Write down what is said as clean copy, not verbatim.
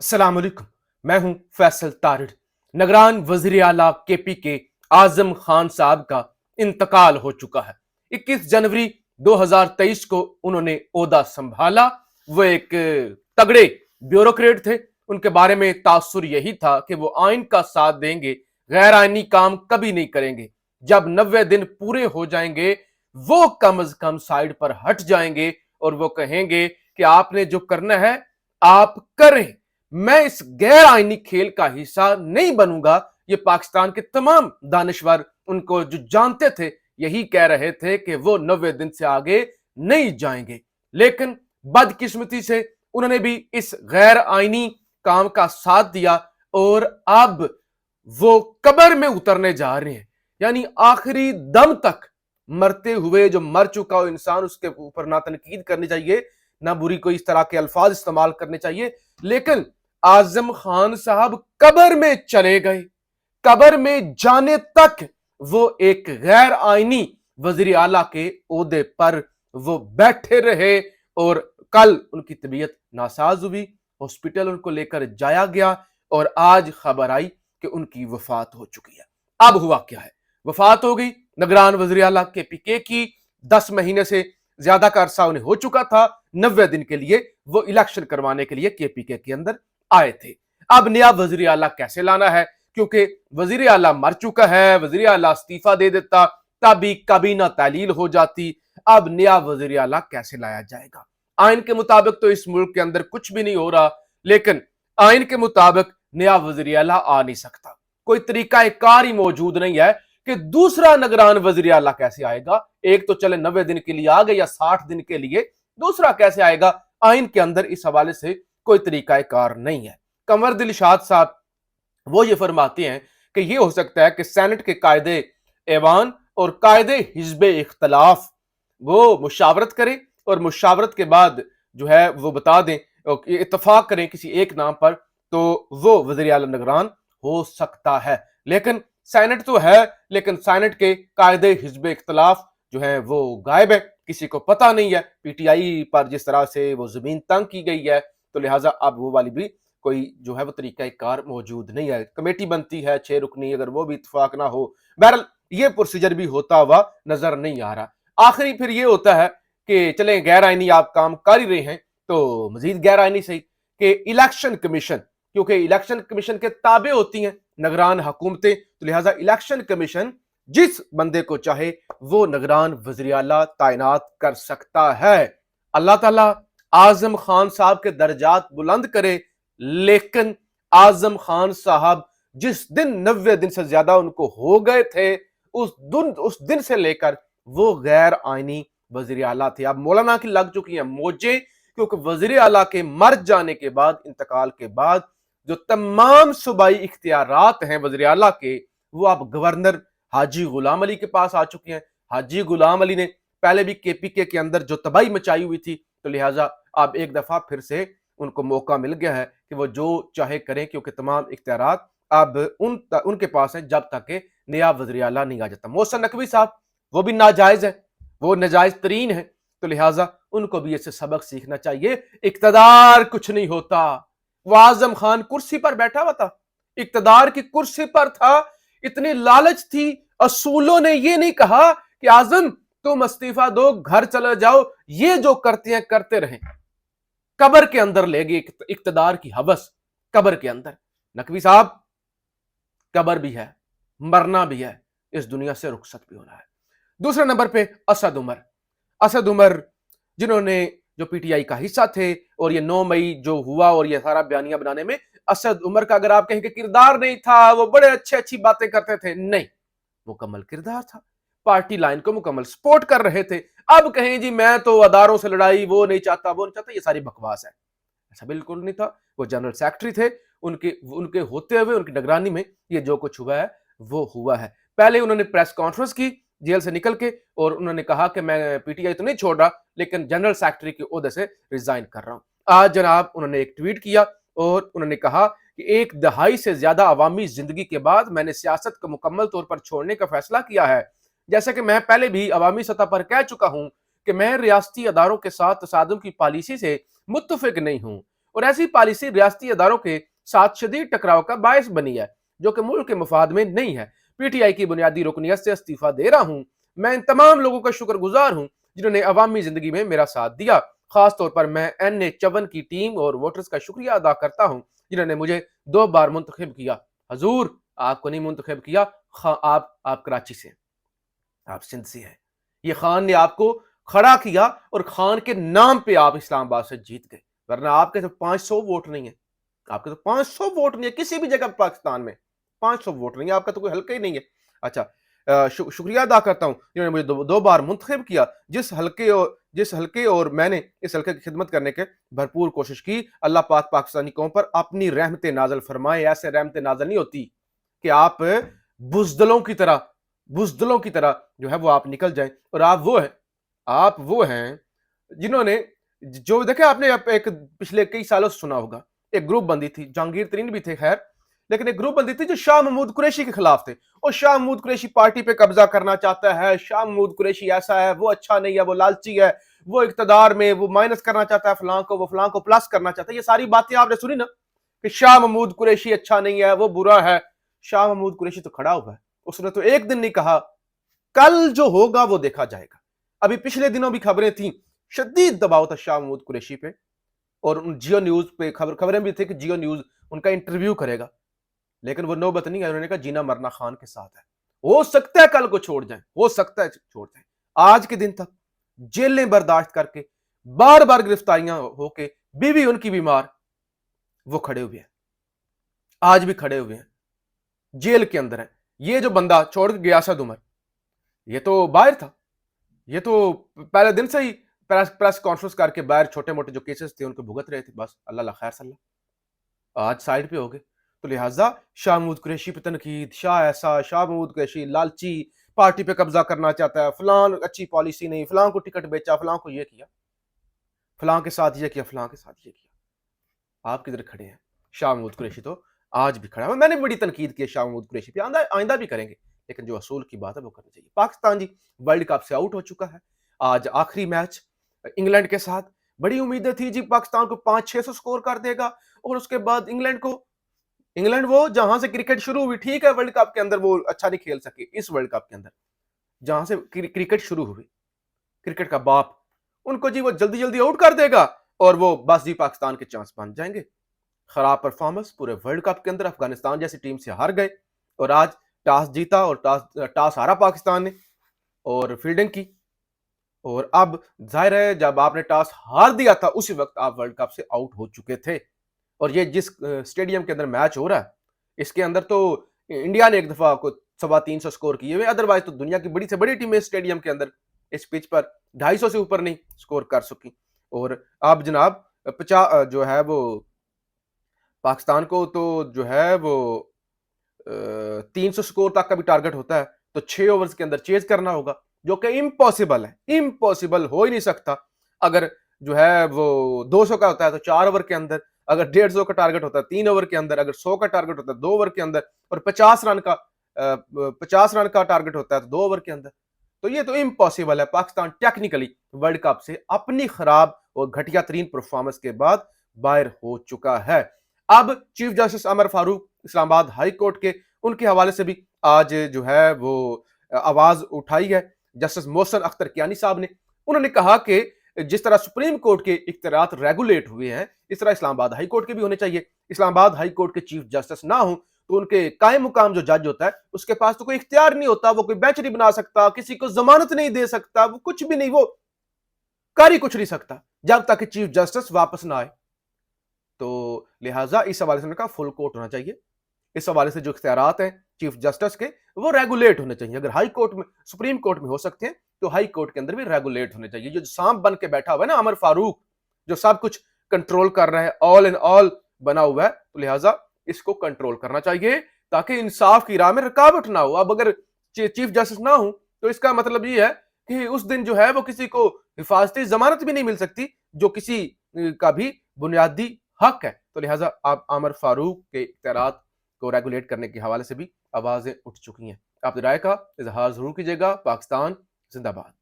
अस्सलाम वालेकुम। मैं हूं फैसल तारिड़। निगरान वजीर आला केपी के आजम खान साहब का इंतकाल हो चुका है। 21 जनवरी 2023 को उन्होंने ओहदा संभाला। वो एक तगड़े ब्यूरोक्रेट थे। उनके बारे में तासुर यही था कि वो आइन का साथ देंगे, गैर आइनी काम कभी नहीं करेंगे। जब 90 दिन पूरे हो जाएंगे वो कम अज कम साइड पर हट जाएंगे और वो कहेंगे कि आपने जो करना है आप करें, मैं इस गैर आइनी खेल का हिस्सा नहीं बनूंगा। ये पाकिस्तान के तमाम दानिश्वर उनको जो जानते थे यही कह रहे थे कि वो 90 दिन से आगे नहीं जाएंगे। लेकिन बदकिस्मती से उन्होंने भी इस गैर आइनी काम का साथ दिया और अब वो कब्र में उतरने जा रहे हैं। यानी आखिरी दम तक मरते हुए जो मर चुका हो इंसान, उसके ऊपर ना तनकीद करनी चाहिए, ना बुरी कोई इस तरह के अल्फाज इस्तेमाल करने चाहिए। लेकिन आजम खान साहब कब्र में चले गए। कब्र में जाने तक वो एक गैर आइनी वजीर आला के ओहदे पर वो बैठे रहे और कल उनकी तबीयत नासाज हुई, हॉस्पिटल उनको लेकर जाया गया और आज खबर आई कि उनकी वफात हो चुकी है। अब हुआ क्या है, वफात हो गई निगरान वजीर आला केपीके की। 10 महीने से ज्यादा का अरसा उन्हें हो चुका था। 90 दिन के लिए वो इलेक्शन करवाने के लिए केपीके के अंदर आए थे। अब नया वजीर आला कैसे लाना है, क्योंकि वजीर आला मर चुका है। वजीर आला इस्तीफा दे देता तभी काबीना तहलील हो जाती। अब नया वजीर आला कैसे लाया जाएगा? आइन के मुताबिक तो इस मुल्क के अंदर कुछ भी नहीं हो रहा, लेकिन आइन के मुताबिक नया वजीर आला आ नहीं सकता। कोई तरीका कार ही मौजूद नहीं है कि दूसरा निगरान वजीर आला कैसे आएगा। एक तो चले 90 दिन के लिए आ गए या 60 दिन के लिए, दूसरा कैसे आएगा? आइन के अंदर इस हवाले से कोई तरीका कार नहीं है। कंवर दिलशाद साहब वो ये फरमाते हैं कि ये हो सकता है कि सेनेट के कायदे ऐवान और कायदे हिजबे इख्तलाफ वो मुशावरत करें और मुशावरत के बाद जो है वो बता दें, इत्तफाक करें किसी एक नाम पर, तो वो वज़ीर आला निगरान हो सकता है। लेकिन सेनेट तो है, लेकिन सेनेट के कायदे हिजबे इख्तलाफ जो है वो गायब है, किसी को पता नहीं है। पीटीआई पर जिस तरह से वो जमीन तंग की गई है, तो लिहाजा अब वो वाली भी कोई जो है वो तरीका कार मौजूद नहीं है। कमेटी बनती है 6 रुकनी, अगर वो भी इत्तेफाक ना हो, बहरहाल ये प्रोसीजर भी होता हुआ नजर नहीं आ रहा। आखिरी फिर ये होता है कि चले गैर आइनी आप काम कर ही रहे हैं तो मजीद गैर आइनी सही कि इलेक्शन कमीशन, क्योंकि इलेक्शन कमीशन के ताबे होती हैं निगरान हुकूमतें, तो लिहाजा इलेक्शन कमीशन जिस बंदे को चाहे वो निगरान वज़ीर आला तैनात कर सकता है। अल्लाह ताला आजम खान साहब के दर्जात बुलंद करे। लेकिन आजम खान साहब जिस दिन 90 दिन से ज्यादा उनको हो गए थे, उस दिन से लेकर वो गैर आइनी वजीर आला थे। अब मौलाना की लग चुकी है मौजे, क्योंकि वजीर आला के मर जाने के बाद, इंतकाल के बाद जो तमाम सूबाई इख्तियारात हैं वजीर आला के, वो अब गवर्नर हाजी गुलाम अली के पास आ चुके हैं। हाजी गुलाम अली ने पहले भी केपीके के अंदर जो तबाही मचाई हुई थी, तो लिहाजा अब एक दफा फिर से उनको मौका मिल गया है कि वो जो चाहे करें, क्योंकि तमाम इख्तियारात अब उनके पास है जब तक के नया वज़ीर आला नहीं आ जाता। मोहसिन नकवी साहब वो भी नाजायज है, वो नाजायज तरीन है, तो लिहाजा उनको भी इससे सबक सीखना चाहिए। इख्तियार कुछ नहीं होता। वो आजम खान कुर्सी पर बैठा हुआ था, इख्तियार की कुर्सी पर था, इतनी लालच थी। असूलों ने ये नहीं कहा कि आजम तुम इस्तीफा दो, घर चले जाओ, ये जो करते हैं करते रहें। कब्र के अंदर ले गई इख्तियार की हवस, कब्र के अंदर। नकवी साहब कब्र भी है, मरना भी है, इस दुनिया से रुखसत भी होना है। दूसरे नंबर पे असद उमर। असद उमर जिन्होंने जो पीटीआई का हिस्सा थे, और ये 9 मई जो हुआ और ये सारा बयानिया बनाने में असद उमर का अगर आप कहें कि किरदार नहीं था, वो बड़े अच्छी बातें करते थे, नहीं, मुकम्मल किरदार था। पार्टी लाइन को मुकम्मल सपोर्ट कर रहे थे। अब कहें जी मैं तो अदारों से लड़ाई, वो नहीं चाहता, वो नहीं चाहता, ये सारी बकवास है। ऐसा बिल्कुल नहीं था। वो जनरल सेक्रेटरी थे, उनके होते हुए उनकी निगरानी में ये जो कुछ हुआ है वो हुआ है। पहले उन्होंने प्रेस कॉन्फ्रेंस की जेल से निकल के, और उन्होंने कहा कि मैं पीटीआई तो नहीं छोड़ रहा, लेकिन जनरल सेक्रेटरी के ओहदे से रिजाइन कर रहा हूं। आज जनाब उन्होंने एक ट्वीट किया और उन्होंने कहा कि 1 दहाई से ज्यादा अवामी जिंदगी के बाद मैंने सियासत को मुकम्मल तौर पर छोड़ने का फैसला किया है। जैसा कि मैं पहले भी अवामी सतह पर कह चुका हूं कि मैं रियासती अदारों के साथ तसादुम की पॉलिसी से मुत्तफिक नहीं हूं। और ऐसी पॉलिसी रियासती अदारों के साथ शदीद टकराव का बायस बनी है, जो कि मुल्क के मफाद में नहीं है। पीटीआई की बुनियादी रुकनियत से इस्तीफा दे रहा हूं। मैं इन तमाम लोगों का शुक्रगुजार हूं जिन्होंने अवामी जिंदगी में मेरा साथ दिया। खास तौर पर मैं NH54 की टीम और वोटर्स का शुक्रिया अदा करता हूं जिन्होंने मुझे 2 बार मुंतखब किया। हजूर, आपको नहीं मुंतखब किया, आप कराची से, आप सिंध से हैं। ये खान ने आपको खड़ा किया और खान के नाम पे आप इस्लामाबाद से जीत गए, वरना आपके तो 500 वोट नहीं है। आपके तो 500 वोट नहीं है किसी भी जगह पाकिस्तान में, 500 वोट नहीं है आपका, तो कोई हल्का ही नहीं है। अच्छा, शुक्रिया अदा करता हूं जिन्होंने मुझे दो बार मुंतखब किया। जिस हल्के और मैंने इस हल्के की खिदमत करने के भरपूर कोशिश की। अल्लाह पाक पाकिस्तानी कौम पर अपनी रहमतें नाज़िल फरमाए। ऐसे रहमतें नाज़िल नहीं होती कि आप बुजदलों की तरह जो है वो आप निकल जाएं। और आप वो हैं जिन्होंने, जो देखे आपने एक पिछले कई सालों से सुना होगा, एक ग्रुप बंदी थी, जहांगीर तरीन भी थे खैर, लेकिन एक ग्रुप बंदी थी जो शाह महमूद कुरैशी के खिलाफ थे। और शाह महमूद कुरैशी पार्टी पे कब्जा करना चाहता है, शाह महमूद कुरैशी ऐसा है, वो अच्छा नहीं है, वो लालची है, वो इक्तदार में वो माइनस करना चाहता है फलां को, वो फलां को प्लस करना चाहता है। ये सारी बातें आपने सुनी ना कि शाह महमूद कुरैशी अच्छा नहीं है, वो बुरा है। शाह महमूद कुरैशी तो खड़ा हुआ है, उसने तो एक दिन नहीं कहा, कल जो होगा वो देखा जाएगा। अभी पिछले दिनों भी खबरें थी, शदीद दबाव था शाह महमूद कुरैशी पे, और जियो न्यूज पे खबरें भी थी कि जियो न्यूज उनका इंटरव्यू करेगा, लेकिन वो नौबत नहीं है। उन्होंने कहा जीना मरना खान के साथ है, हो सकता है कल को छोड़ जाए, हो सकता है छोड़ जाए। आज के दिन तक जेलें बर्दाश्त करके, बार बार गिरफ्तारियां होके, बीवी उनकी बीमार, वो खड़े हुए हैं, आज भी खड़े हुए हैं, जेल के अंदर है। ये जो बंदा छोड़ के गया असद उमर, ये तो बाहर था, ये तो पहले दिन से ही प्रेस कॉन्फ्रेंस करके बाहर छोटे मोटे जो केसेस थे उनको भुगत रहे थे, बस अल्लाह खैर सल्ला, आज साइड पे हो गए। तो लिहाजा शाह महमूद कुरैशी पे तनकीद, शाह ऐसा, शाह महमूद कुरैशी लालची, पार्टी पे कब्जा करना चाहता है, फलां अच्छी पॉलिसी नहीं, फलां को टिकट बेचा, फलां को ये किया, फलां के साथ ये किया, फलां के साथ ये किया। आप किधर खड़े हैं? शाह महमूद कुरैशी तो आज भी खड़ा है। मैंने बड़ी तनकीद की शाह महमूद कुरैशी पे, आइंदा भी करेंगे, लेकिन जो असूल की बात है वो करनी चाहिए। पाकिस्तान जी वर्ल्ड कप से आउट हो चुका है। आज आखिरी मैच इंग्लैंड के साथ, बड़ी उम्मीदें थी जी पाकिस्तान को 500-600 स्कोर कर देगा, और उसके बाद इंग्लैंड वो जहां से क्रिकेट शुरू हुई, ठीक है वर्ल्ड कप के अंदर वो अच्छा नहीं खेल सके, इस वर्ल्ड कप के अंदर जहां से क्रिकेट शुरू हुई, क्रिकेट का बाप, उनको जी वो जल्दी जल्दी आउट कर देगा और वो बस जी पाकिस्तान के चांस बन जाएंगे। खराब परफॉर्मेंस पूरे वर्ल्ड कप के अंदर, अफगानिस्तान जैसी टीम से हार गए, और आज टॉस जीता और टॉस हारा पाकिस्तान ने और फील्डिंग की। और अब जाहिर है जब आपने टॉस हार दिया था उसी वक्त आप वर्ल्ड कप से आउट हो चुके थे। और ये जिस स्टेडियम के अंदर मैच हो रहा है, इसके अंदर तो इंडिया ने एक दफा को 350 स्कोर किए हुए, अदरवाइज तो दुनिया की बड़ी से बड़ी टीमें स्टेडियम के अंदर इस पिच पर 250 से ऊपर नहीं स्कोर कर सकी। और अब जनाब 50 जो है वो पाकिस्तान को तो जो है वो 300 स्कोर तक का भी टारगेट होता है, तो 6 ओवर्स के अंदर चेज करना होगा, जो कि इम्पॉसिबल है, इम्पॉसिबल हो ही नहीं सकता। अगर जो है वो 200 का होता है तो 4 ओवर के अंदर, अगर 150 का टारगेट होता है 3 ओवर के अंदर, अगर 100 का टारगेट होता है 2 ओवर के अंदर, और 50 रन का टारगेट होता है तो 2 ओवर के अंदर, तो ये तो इम्पॉसिबल है। पाकिस्तान टेक्निकली वर्ल्ड कप से अपनी खराब और घटिया तरीन परफॉर्मेंस के बाद बाहर हो चुका है। अब चीफ जस्टिस अमर फारूक इस्लामाबाद हाई कोर्ट के, उनके हवाले से भी आज जो है वो आवाज उठाई है जस्टिस मोहसिन अख्तर कियानी साहब ने। उन्होंने कहा कि जिस तरह सुप्रीम कोर्ट के इख्तियारात रेगुलेट हुए हैं, इस तरह इस्लामाबाद हाई कोर्ट के भी होने चाहिए। इस्लामाबाद हाई कोर्ट के चीफ जस्टिस ना हो तो उनके कायम मुकाम जो जज होता है उसके पास तो कोई इख्तियार नहीं होता, वो कोई बेंच नहीं बना सकता, किसी को जमानत नहीं दे सकता, वो कुछ भी नहीं, वो कर ही कुछ नहीं सकता जब तक कि चीफ जस्टिस वापस ना आए। तो लिहाजा इस हवाले से फुल कोर्ट होना चाहिए। इस हवाले से जो इख्तियारात हैं चीफ जस्टिस के वो रेगुलेट होने चाहिए। अगर हाई कोर्ट में, सुप्रीम कोर्ट में हो सकते हैं तो हाई कोर्ट के अंदर भी रेगुलेट होने चाहिए। जो सांप बन के बैठा हुआ है ना अमर फारूक, जो सब कुछ कंट्रोल कर रहा है, ऑल इन ऑल बना हुआ है, तो लिहाजा इसको कंट्रोल करना चाहिए ताकि इंसाफ की राह में रुकावट ना हो। अब अगर चीफ जस्टिस ना हो तो इसका मतलब ये है कि उस दिन जो है वो किसी को हिफाजती जमानत भी नहीं मिल सकती, जो किसी का भी बुनियादी हक है। तो लिहाजा आप अमर फारूक के इख्तियारात को रेगुलेट करने के हवाले से भी आवाजें उठ चुकी हैं। आप राय का इजहार जरूर कीजिएगा। पाकिस्तान जिंदाबाद।